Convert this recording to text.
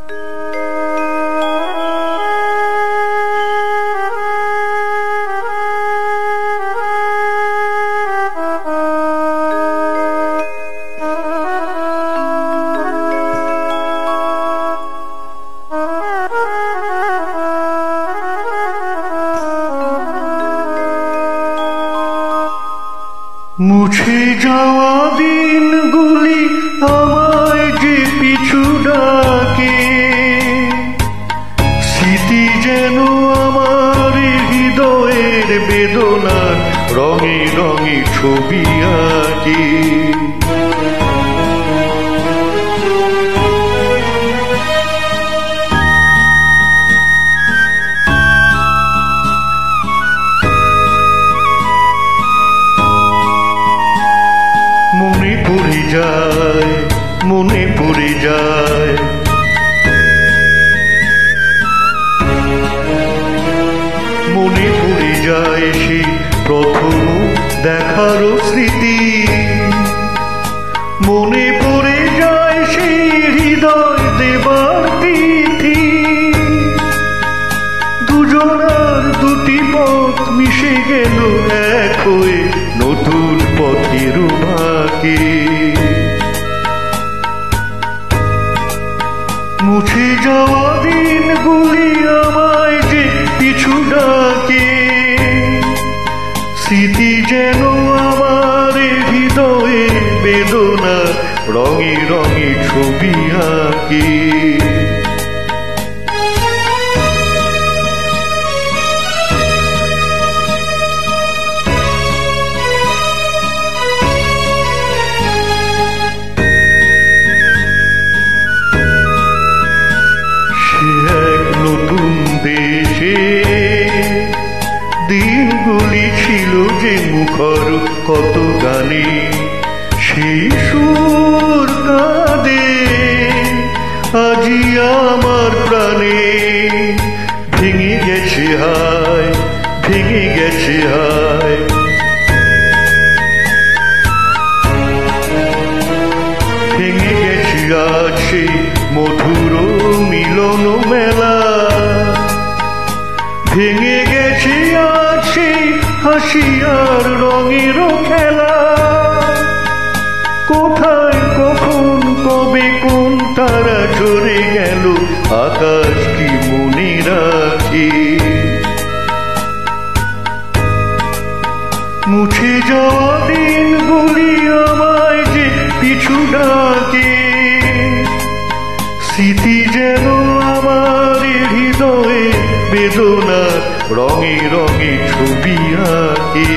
মুছে যাওয়া দিনগুলি আমায় যে পিছু ডাকে, স্মৃতি যেন আমার হৃদয়ের বেদনার রঙে রঙে ছবি আঁকে। মনে পড়ে যায়, মনে পড়ে যায়, মনে পড়ে যায় সেই প্রথম দেখার স্মৃতি। মনে পড়ে যায় সেই হৃদয় দেবার তিথি। দুজনার দুটি পথ মিশে গেল এক হয়ে নতুন পথের বাঁকে। মুছে যাওয়া দিনগুলি আমায় যে পিছু ডাকে, স্মৃতি যেন আমার হৃদয়ে বেদনা রঙে রঙে ছবি আঁকে। নতুন দেশে দিনগুলি ছিল যে মুখর কত গানে, সেই সুর কাঁদে আজি আমার প্রাণে। ভেঙে গেছে হায়, ভেঙে গেছে হায়, ভেঙে গেছে আজ সেই মধুর মিলন মেলা। ভেঙে গেছে আজ সেই হাসি আর রঙের খেলা। কোথায় কখন কবে কোন তারা ঝরে গেল আকাশ কি মনে রাখে। মুছে যাওয়া দিনগুলি আমায় যে পিছু ডাকে, স্মৃতি যেন আমার হৃদয়ে বেদনা রঙে রঙে ছবি আঁকে।